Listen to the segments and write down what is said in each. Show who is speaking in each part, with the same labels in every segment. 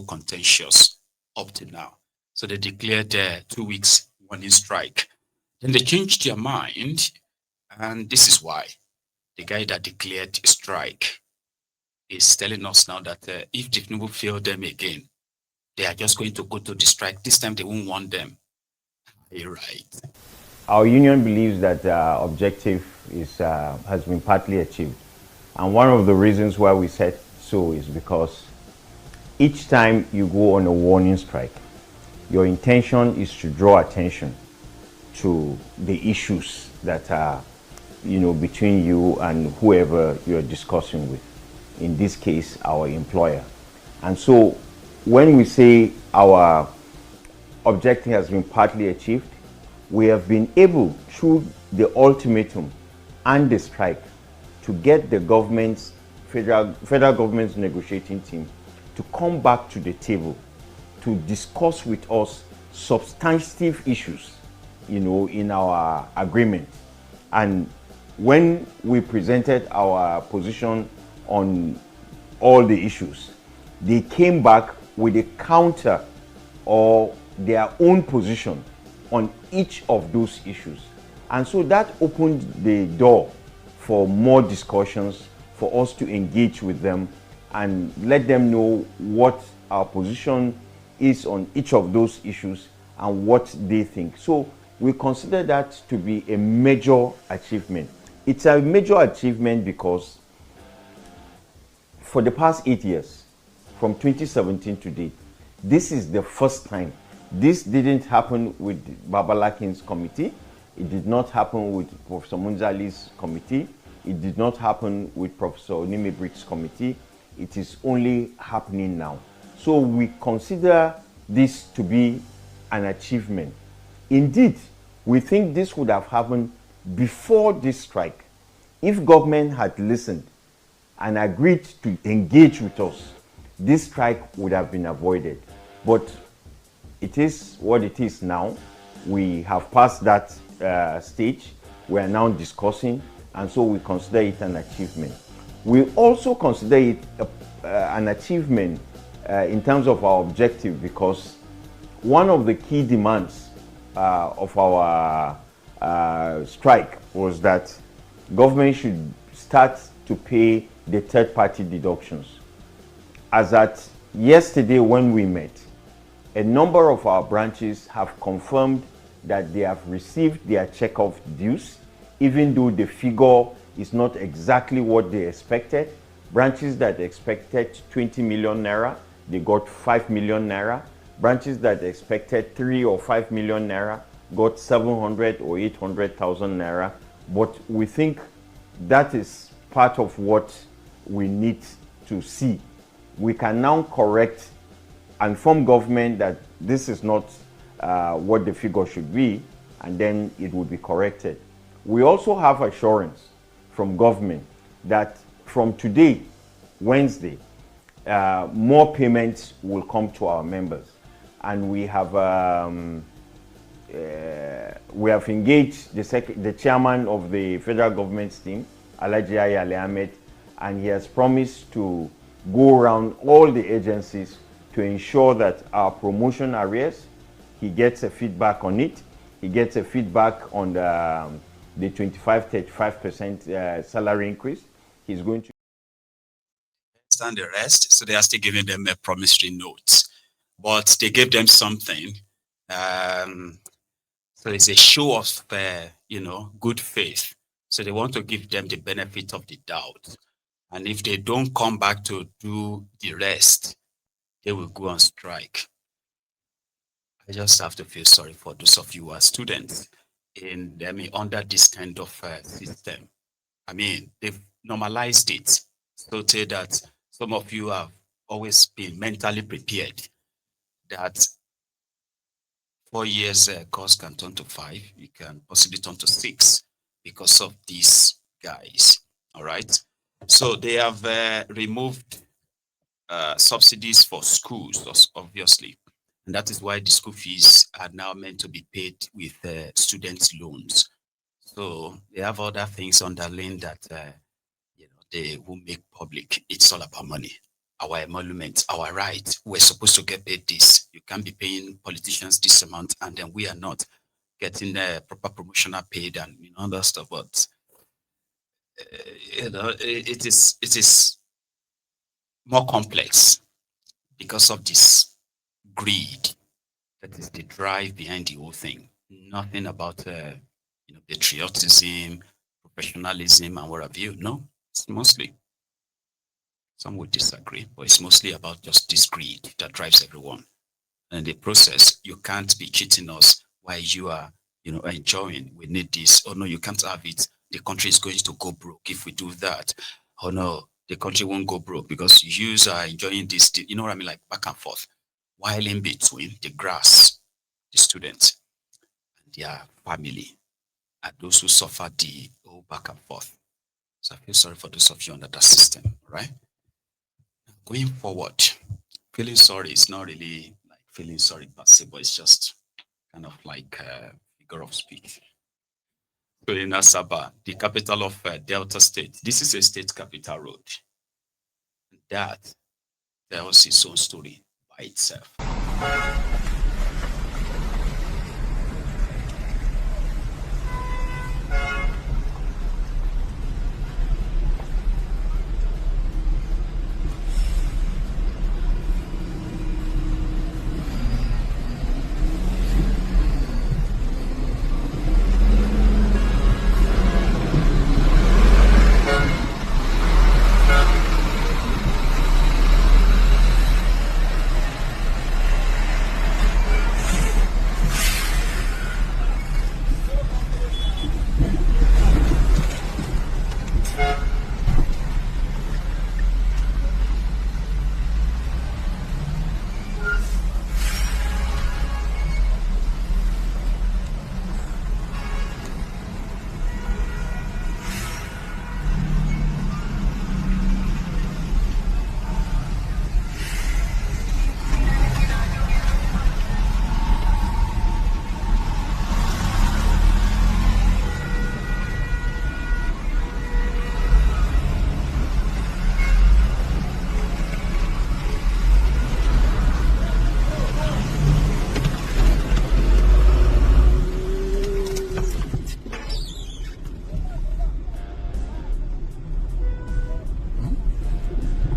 Speaker 1: contentious up to now. So they declared 2 weeks warning strike. Then they changed their mind, and this is why the guy that declared strike is telling us now that if Tinubu fail them again, they are just going to go to the strike. This time they won't want them. Are you right?
Speaker 2: Our union believes that objective has been partly achieved. And one of the reasons why we said so is because each time you go on a warning strike, your intention is to draw attention to the issues that are, between you and whoever you're discussing with. In this case, our employer. And so when we say our objective has been partly achieved, we have been able, through the ultimatum and the strike, to get the federal government's negotiating team to come back to the table to discuss with us substantive issues, in our agreement. And when we presented our position on all the issues, they came back with a counter or their own position on each of those issues. And so that opened the door for more discussions, for us to engage with them and let them know what our position is on each of those issues and what they think. So we consider that to be a major achievement. It's a major achievement because for the past 8 years, from 2017 to date, this is the first time. This didn't happen with Babalakin's committee. It did not happen with Professor Munzali's committee. It did not happen with Professor Onimibrick's committee. It is only happening now. So we consider this to be an achievement. Indeed, we think this would have happened before this strike. If government had listened and agreed to engage with us, this strike would have been avoided. But it is what it is now. We have passed that stage. We are now discussing, and so we consider it an achievement. We also consider it an achievement in terms of our objective, because one of the key demands of our strike was that government should start to pay the third-party deductions. As at yesterday when we met, a number of our branches have confirmed that they have received their check-off dues, even though the figure is not exactly what they expected. Branches that expected 20 million naira, they got 5 million naira. Branches that expected 3 or 5 million naira got 700 or 800,000 naira. But we think that is part of what we need to see. We can now correct and inform government that this is not what the figure should be, and then it will be corrected. We also have assurance from government that from today, Wednesday, more payments will come to our members, and we have engaged the chairman of the federal government's team, Alhaji Ali Ahmed, and he has promised to go around all the agencies to ensure that our promotion arrears, he gets a feedback on it. He gets a feedback on the 25-35% salary increase. He's going to
Speaker 1: understand the rest, so they are still giving them a promissory note, but they gave them something. So it's a show of, good faith. So they want to give them the benefit of the doubt. And if they don't come back to do the rest, they will go on strike. I just have to feel sorry for those of you who are students under this kind of system. I mean, they've normalized it, so that some of you have always been mentally prepared that 4 years course can turn to 5, you can possibly turn to 6 because of these guys. All right. So they have removed subsidies for schools, obviously. And that is why the school fees are now meant to be paid with students' loans. So they have other things underlying that they will make public. It's all about money. our emoluments, our rights. We're supposed to get paid this. You can't be paying politicians this amount, and then we are not getting the proper promotional paid and other stuff. But it is more complex because of this greed that is the drive behind the whole thing. Nothing about patriotism, professionalism, and what have you. No, it's mostly, some would disagree, but it's mostly about just this greed that drives everyone. And in the process, you can't be cheating us while you are, enjoying. We need this. Oh no, you can't have it. The country is going to go broke if we do that. Oh no, the country won't go broke because you are enjoying this. You know what I mean? Like back and forth. While in between, the grass, the students, and their family, and those who suffer the whole back and forth. So I feel sorry for those of you under that system, right? Going forward, feeling sorry is not really like feeling sorry per se, but it's just kind of like a figure of speech. So in Asaba, the capital of Delta State, this is a state capital road. That tells its own story by itself.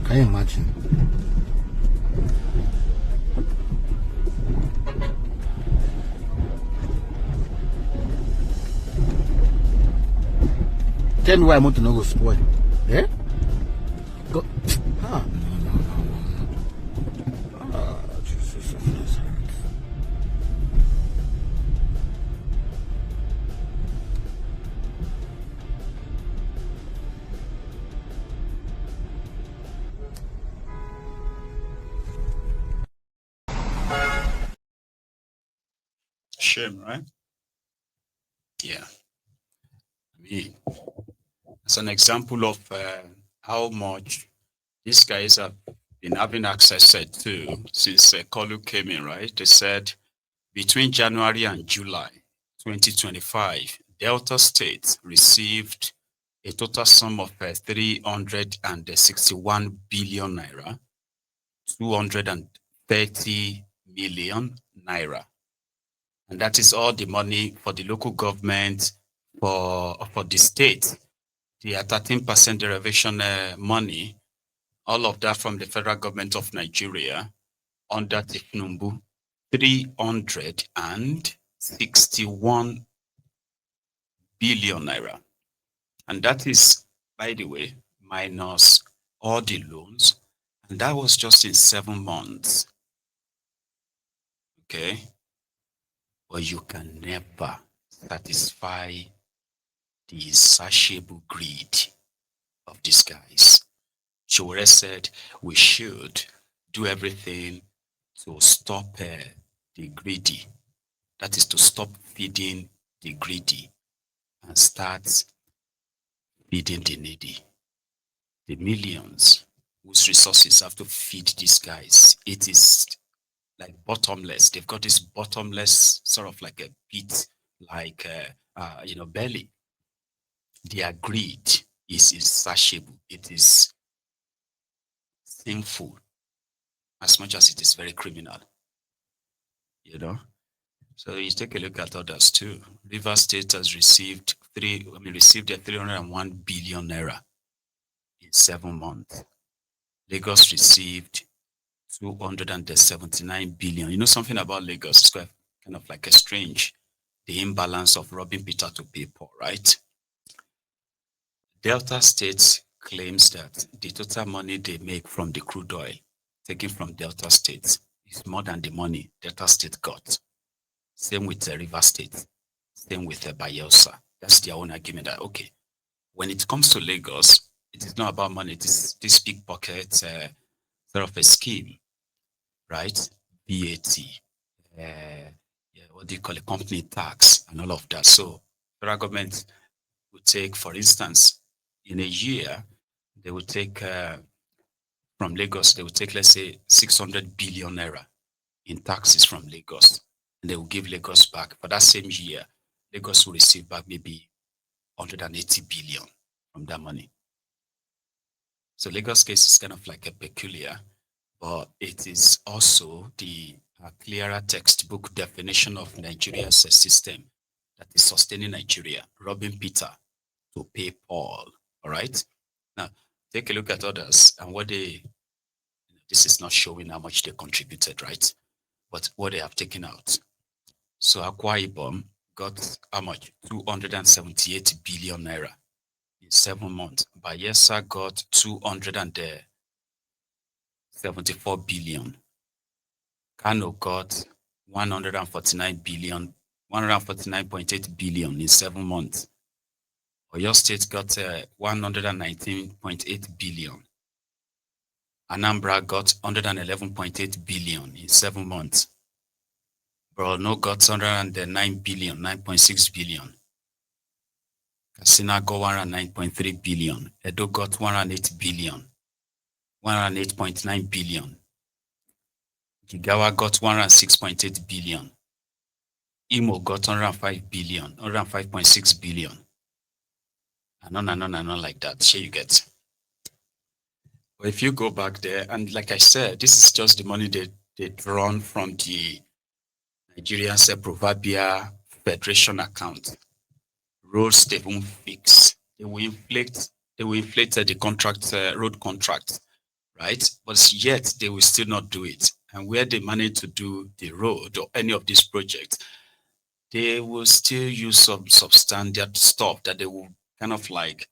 Speaker 3: Can you imagine? Tell me why I want to not go spoil. Eh? Go. Ah, no. Ah, Jesus of Nazareth.
Speaker 1: Shame, right? Yeah. I mean, it's an example of how much these guys have been having access to since Kolu came in, right? They said between January and July 2025, Delta State received a total sum of 361 billion naira, 230 million naira. And that is all the money for the local government, for the state. The 13% derivation money, all of that from the federal government of Nigeria under Tinubu, 361 billion naira. And that is, by the way, minus all the loans. And that was just in 7 months. Okay. But you can never satisfy the insatiable greed of these guys. Shore said we should do everything to stop the greedy. That is to stop feeding the greedy and start feeding the needy. The millions whose resources have to feed these guys. It is like bottomless. They've got this bottomless sort of like a pit, like belly. Their greed is insatiable. It is sinful as much as it is very criminal. So you take a look at others too. Rivers State has received received a 301 billion naira in 7 months. Lagos received 279 billion. You know something about Lagos? It's kind of like a strange, the imbalance of robbing Peter to pay Paul, right? Delta State claims that the total money they make from the crude oil taken from Delta State is more than the money Delta State got. Same with River State. Same with Bayelsa. That's their own argument that, okay, when it comes to Lagos, it is not about money. It is this big pocket sort of a scheme, right? VAT, what do you call it, company tax and all of that. So federal government would take, for instance, in a year, they would take from Lagos, they would take, let's say, 600 billion naira in taxes from Lagos. And they will give Lagos back. For that same year, Lagos will receive back maybe 180 billion from that money. So Lagos case is kind of like a peculiar, but it is also the clearer textbook definition of Nigeria's system that is sustaining Nigeria, robbing Peter to pay Paul. All right. Now, take a look at others and what this is not showing how much they contributed, right? But what they have taken out. So Akwa Ibom got how much? 278 billion naira in 7 months. Bayelsa got 274 billion. Kano got 149.8 billion in 7 months. Oyo State got 119.8 billion. Anambra got 111.8 billion in 7 months. Borno got 109 billion, 9.6 billion. Katsina got 109.3 billion. Edo got 108 billion, 108.9 billion. Jigawa got 106.8 billion. Imo got 105 billion, 105.6 billion. And on like that. Sure you get. But if you go back there, and like I said, this is just the money they drawn from the Nigerian's proverbial federation account. Roads they won't fix. They will inflate the contract, road contract, right? But yet they will still not do it. And where they manage to do the road or any of these projects, they will still use some substandard stuff that they will kind of like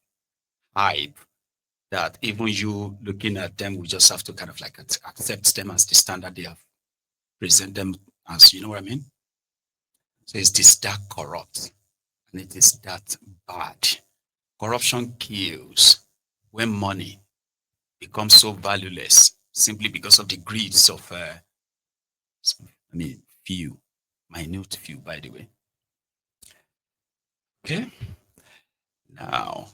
Speaker 1: hype, that even you looking at them, we just have to kind of like accept them as the standard they have present them as, you know what I mean? So it's this that corrupt, and it is that bad. Corruption kills when money becomes so valueless simply because of the greeds of, few, minute few, by the way. Okay. Now,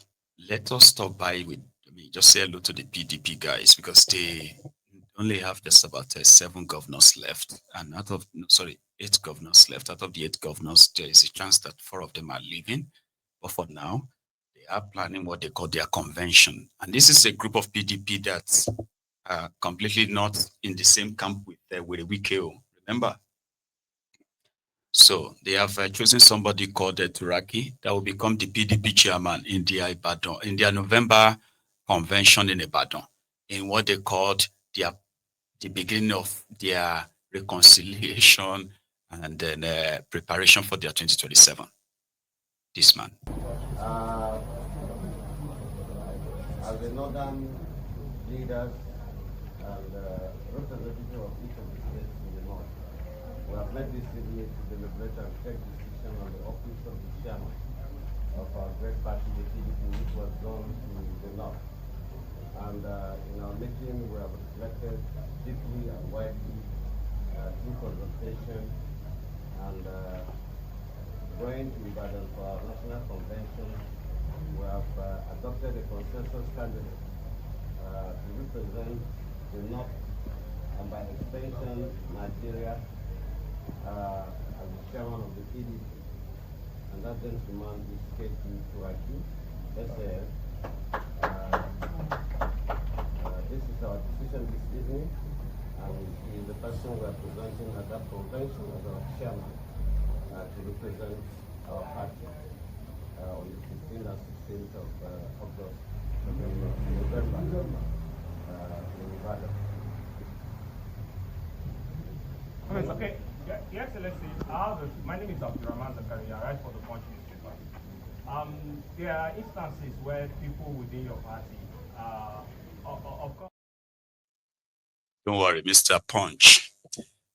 Speaker 1: let us stop by with, just say hello to the PDP guys, because they only have just about 7 governors left. And 8 governors left. Out of the 8 governors, there is a chance that 4 of them are leaving. But for now, they are planning what they call their convention. And this is a group of PDP that's completely not in the same camp with Wikeo. Remember? So they have chosen somebody called Turaki that will become the PDP chairman in their November convention in Ibadan, in what they called the beginning of their reconciliation and then preparation for their 2027. This man.
Speaker 4: As the northern leaders and representative of each of the states in the north, we have met this evening to deliberate and take decision on the office of the chairman of our great party, the PDP, which was drawn to the north. And in our meeting, we have reflected deeply and widely through consultation and going to Ibadan for our national convention. We have adopted a consensus candidate to represent the north and by extension Nigeria as the chairman of the PDP. And that gentleman is Ketu Turaki, SAS. this is our decision this evening, and he is the person we are presenting at that convention as our chairman to represent our party on the 15th and 16th of August, November, in Nevada.
Speaker 5: Okay. Your Excellency, my name is Abdurrahman Zakari. I write for the Punch newspaper. There are instances where people within your party, of course.
Speaker 1: Don't worry, Mr. Punch.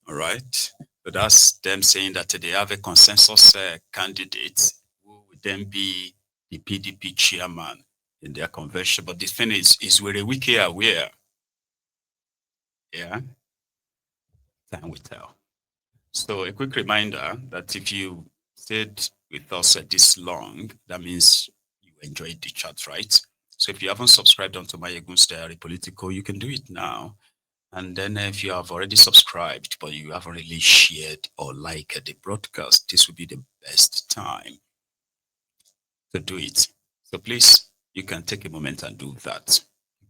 Speaker 1: All right. But that's them saying that they have a consensus candidate who would then be the PDP chairman in their convention. But the thing is we're a week aware. Yeah. Time will tell. So a quick reminder that if you stayed with us this long, that means you enjoyed the chat, right? So if you haven't subscribed onto Maiyegun's Diary Political, you can do it now. And then if you have already subscribed, but you haven't really shared or liked the broadcast, this would be the best time to do it. So please, you can take a moment and do that,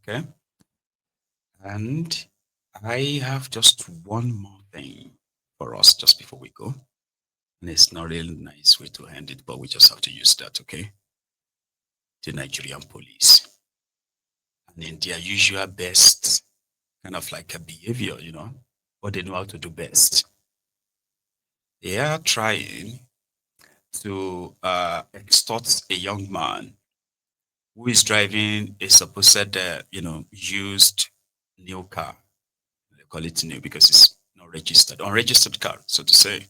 Speaker 1: okay? And I have just one more thing for us just before we go. And it's not really nice way to end it, but we just have to use that, okay? The Nigerian police. And in their usual best kind of like a behavior, what they know how to do best. They are trying to extort a young man who is driving a supposed, used new car. They call it new because it's not registered, unregistered car, so to say.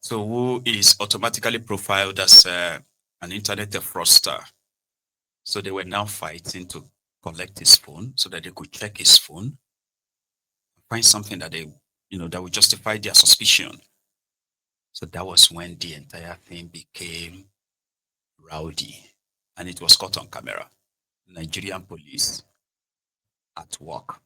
Speaker 1: So who is automatically profiled as an internet fraudster. So they were now fighting to collect his phone so that they could check his phone, find something that they, that would justify their suspicion. So that was when the entire thing became rowdy, and it was caught on camera. Nigerian police at work.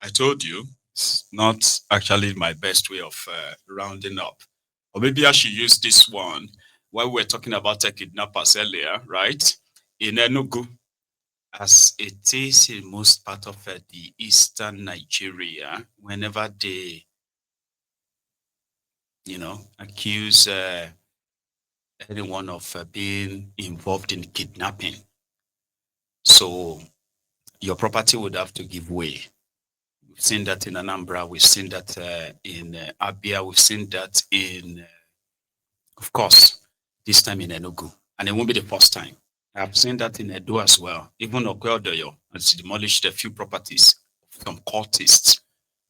Speaker 1: I told you, it's not actually my best way of rounding up. Or maybe I should use this one while we were talking about kidnappers earlier, right? In Enugu, as it is in most part of the eastern Nigeria, whenever they, accuse anyone of being involved in kidnapping, so your property would have to give way. We've seen that in Anambra, we've seen that in Abia, we've seen that in, of course, this time in Enugu. And it won't be the first time. I've seen that in Edo as well. Even Okweodoyo has demolished a few properties from cultists.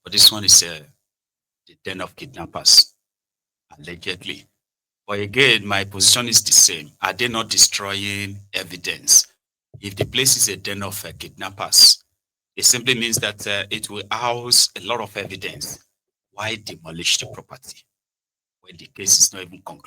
Speaker 1: But this one is the den of kidnappers, allegedly. But again, my position is the same. Are they not destroying evidence? If the place is a den of kidnappers, it simply means that it will house a lot of evidence. Why demolish the property when the case is not even concluded?